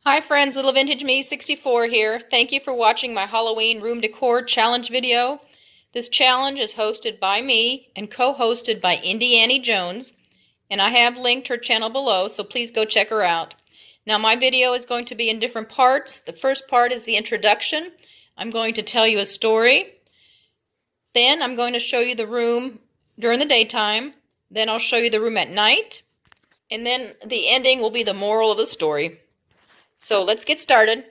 Hi friends, Little Vintage Me 64 here. Thank you for watching my Halloween room decor challenge video. This challenge is hosted by me and co-hosted by Indiana Jones, and I have linked her channel below, so please go check her out. Now my video is going to be in different parts. The first part is the introduction. I'm going to tell you a story. Then I'm going to show you the room during the daytime. Then I'll show you the room at night. And then the ending will be the moral of the story. So let's get started.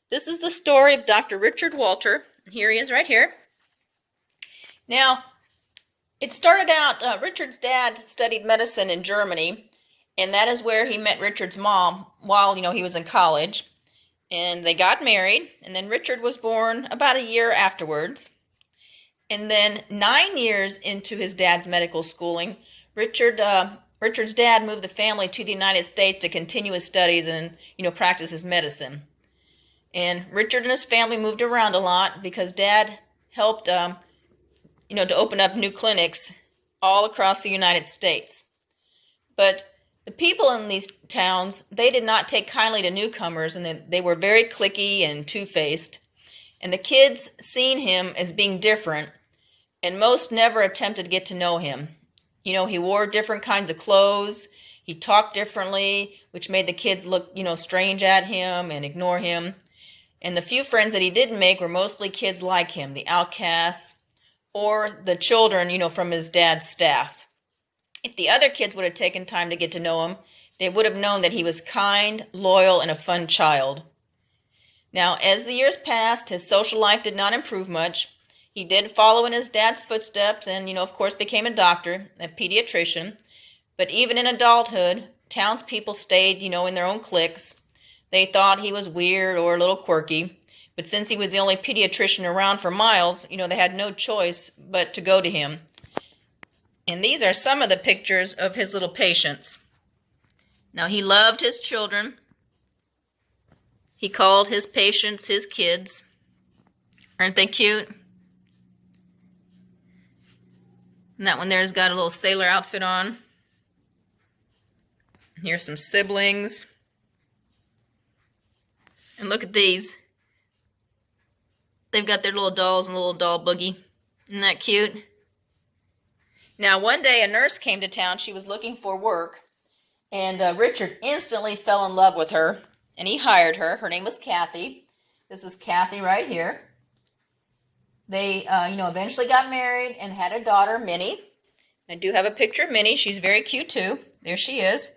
This is the story of Dr. Richard Walter. Here he is right here. Now, it started out, Richard's dad studied medicine in Germany, and that is where he met Richard's mom while, he was in college. And they got married, and then Richard was born about a year afterwards. And then 9 years into his dad's medical schooling, Richard's dad moved the family to the United States to continue his studies and, practice his medicine. And Richard and his family moved around a lot because Dad helped, to open up new clinics all across the United States. But the people in these towns, they did not take kindly to newcomers, and they were very cliquey and two-faced. And the kids seen him as being different, and most never attempted to get to know him. He wore different kinds of clothes. He talked differently, which made the kids look, strange at him and ignore him. And the few friends that he didn't make were mostly kids like him, the outcasts, or the children, from his dad's staff. If the other kids would have taken time to get to know him, they would have known that he was kind, loyal, and a fun child. Now, as the years passed, his social life did not improve much. He did follow in his dad's footsteps and, of course, became a doctor, a pediatrician. But even in adulthood, townspeople stayed, in their own cliques. They thought he was weird or a little quirky. But since he was the only pediatrician around for miles, they had no choice but to go to him. And these are some of the pictures of his little patients. Now, he loved his children. He called his patients his kids. Aren't they cute? And that one there's got a little sailor outfit on. Here's some siblings. And look at these. They've got their little dolls and a little doll boogie. Isn't that cute? Now, one day a nurse came to town. She was looking for work. And Richard instantly fell in love with her. And he hired her. Her name was Kathy. This is Kathy right here. They, eventually got married and had a daughter, Minnie. I do have a picture of Minnie. She's very cute, too. There she is.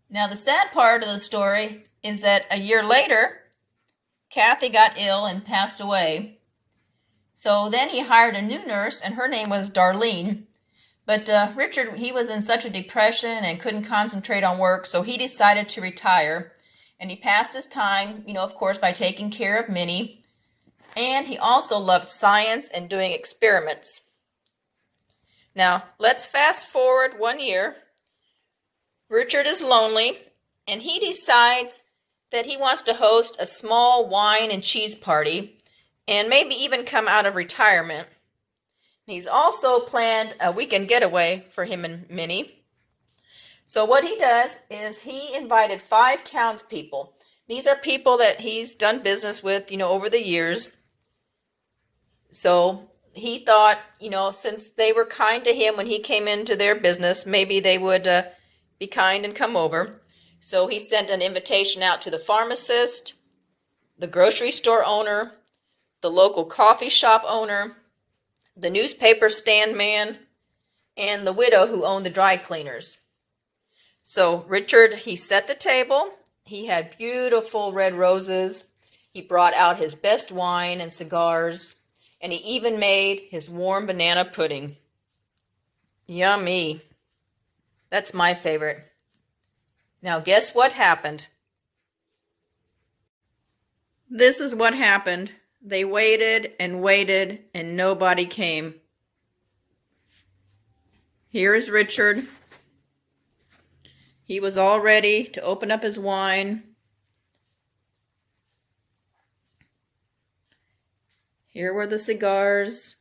Now, the sad part of the story is that a year later, Kathy got ill and passed away. So then he hired a new nurse, and her name was Darlene. But Richard, he was in such a depression and couldn't concentrate on work, so he decided to retire. And he passed his time, of course, by taking care of Minnie. And he also loved science and doing experiments. Now, let's fast forward 1 year. Richard is lonely, and he decides that he wants to host a small wine and cheese party, and maybe even come out of retirement. He's also planned a weekend getaway for him and Minnie. So what he does is he invited 5 townspeople. These are people that he's done business with, over the years. So he thought, since they were kind to him when he came into their business, maybe they would be kind and come over. So he sent an invitation out to the pharmacist, the grocery store owner, the local coffee shop owner, the newspaper stand man, and the widow who owned the dry cleaners. So Richard, he set the table. He had beautiful red roses. He brought out his best wine and cigars. And he even made his warm banana pudding. Yummy. That's my favorite. Now, guess what happened? This is what happened. They waited and waited, and nobody came. Here is Richard. He was all ready to open up his wine. Here were the cigars.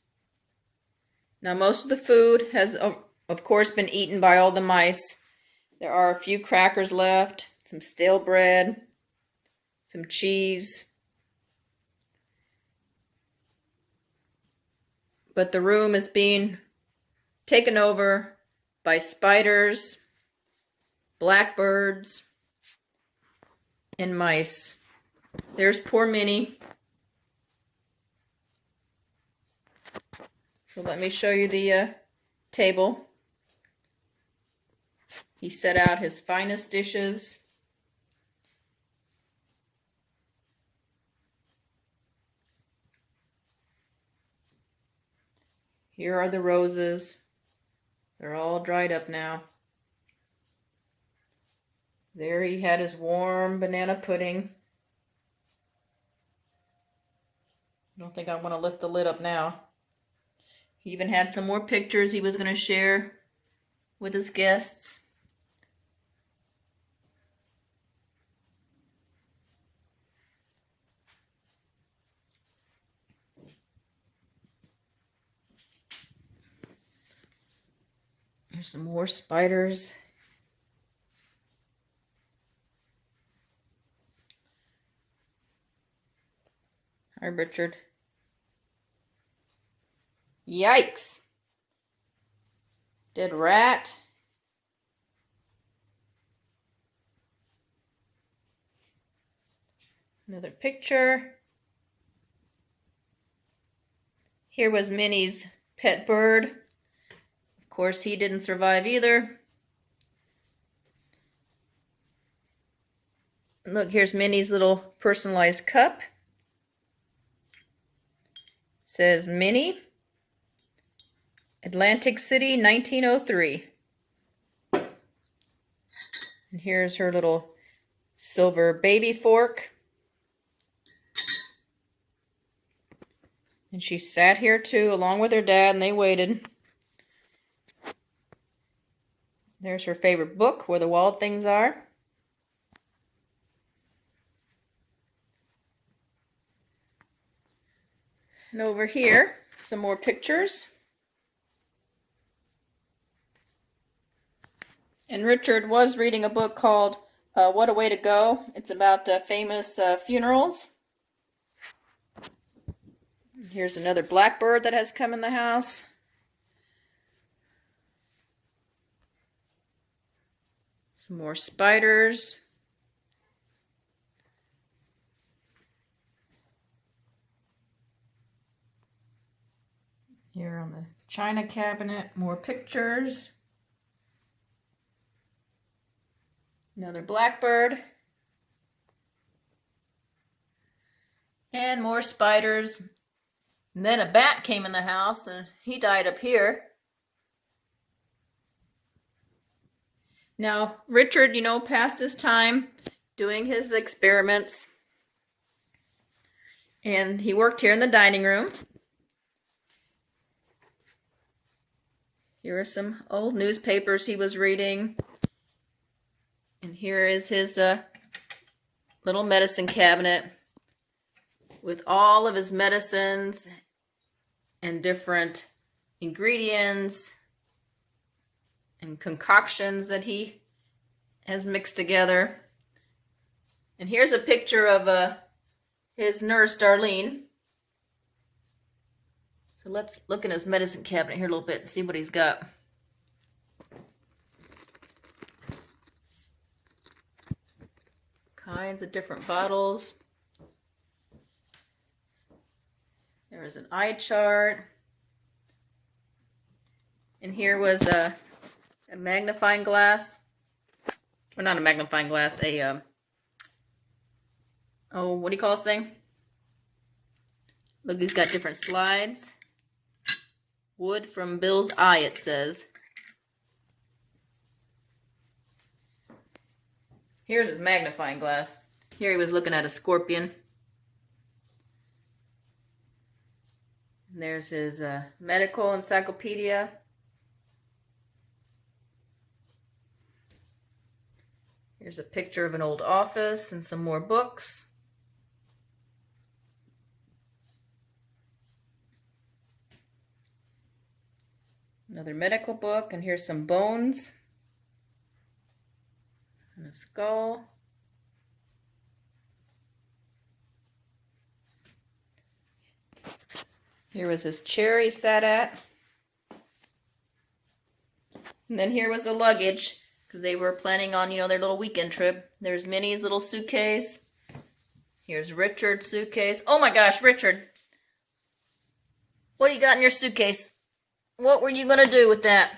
Now, most of the food has, of course, been eaten by all the mice. There are a few crackers left, some stale bread, some cheese. But the room is being taken over by spiders, blackbirds, and mice. There's poor Minnie. So let me show you the table. He set out his finest dishes. Here are the roses. They're all dried up now. There he had his warm banana pudding. I don't think I want to lift the lid up now. He even had some more pictures he was going to share with his guests. There's some more spiders. Hi, Richard. Yikes. Dead rat. Another picture. Here was Minnie's pet bird. Of course, he didn't survive either. Look, here's Minnie's little personalized cup. It says Minnie, Atlantic City, 1903. And here's her little silver baby fork. And she sat here too, along with her dad, and they waited. There's her favorite book, Where the Wild Things Are. And over here, some more pictures. And Richard was reading a book called What a Way to Go. It's about famous funerals. Here's another blackbird that has come in the house. Some more spiders. Here on the china cabinet, more pictures. Another blackbird. And more spiders. And then a bat came in the house and he died up here. Now, Richard, passed his time doing his experiments. And he worked here in the dining room. Here are some old newspapers he was reading. And here is his little medicine cabinet with all of his medicines and different ingredients and concoctions that he has mixed together. And here's a picture of his nurse, Darlene. So let's look in his medicine cabinet here a little bit and see what he's got. Kinds of different bottles. There was an eye chart. And here was a magnifying glass. Or not a magnifying glass, what do you call this thing? Look, he's got different slides. Wood from Bill's eye, it says. Here's his magnifying glass. Here he was looking at a scorpion. And there's his medical encyclopedia. Here's a picture of an old office and some more books. Another medical book, and here's some bones. And a skull. Here was his chair he sat at. And then here was the luggage, because they were planning on, their little weekend trip. There's Minnie's little suitcase. Here's Richard's suitcase. Oh my gosh, Richard. What do you got in your suitcase? What were you going to do with that?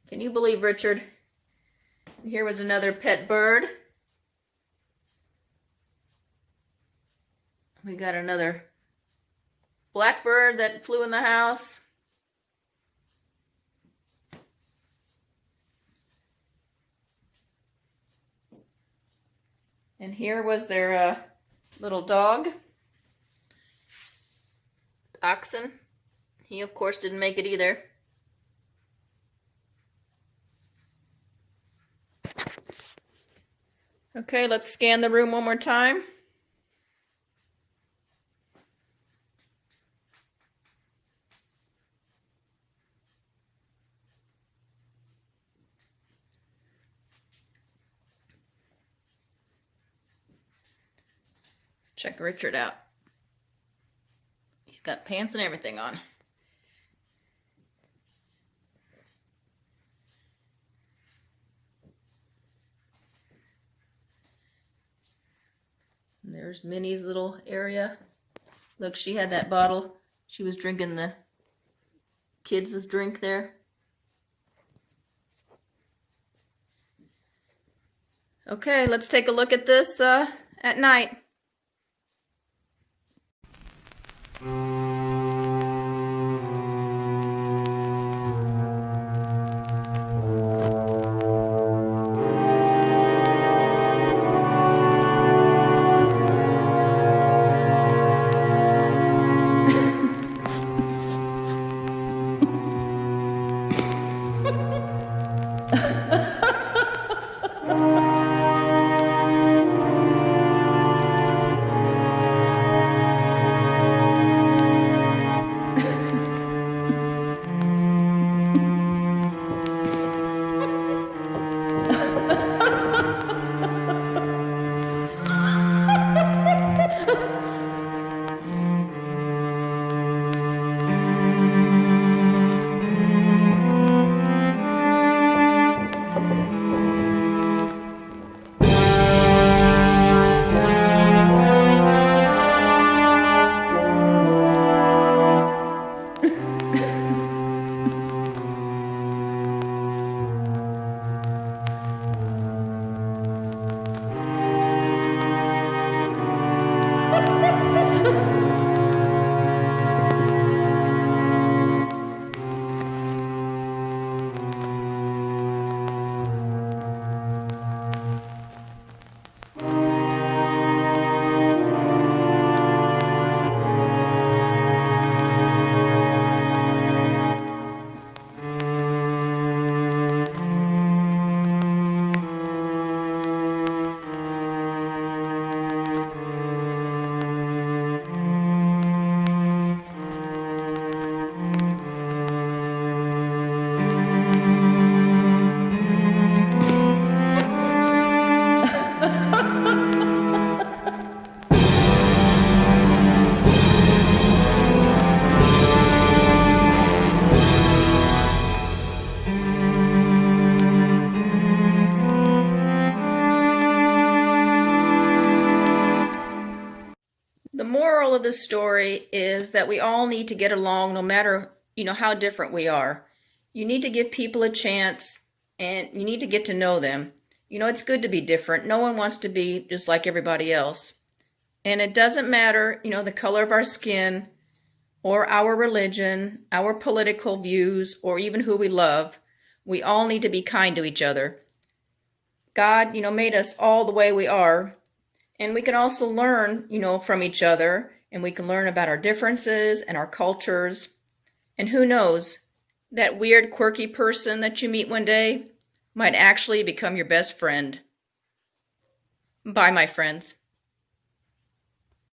Can you believe, Richard? Here was another pet bird. We got another blackbird that flew in the house. And here was their little dog, Oxen. He, of course, didn't make it either. Okay, let's scan the room one more time. Let's check Richard out. He's got pants and everything on. And there's Minnie's little area. Look, she had that bottle. She was drinking the kids' drink there. Okay, let's take a look at this at night. The moral of the story is that we all need to get along no matter, how different we are. You need to give people a chance and you need to get to know them. It's good to be different. No one wants to be just like everybody else. And it doesn't matter, the color of our skin or our religion, our political views, or even who we love. We all need to be kind to each other. God, made us all the way we are. And we can also learn, from each other, and we can learn about our differences and our cultures. And who knows, that weird, quirky person that you meet one day might actually become your best friend. Bye, my friends.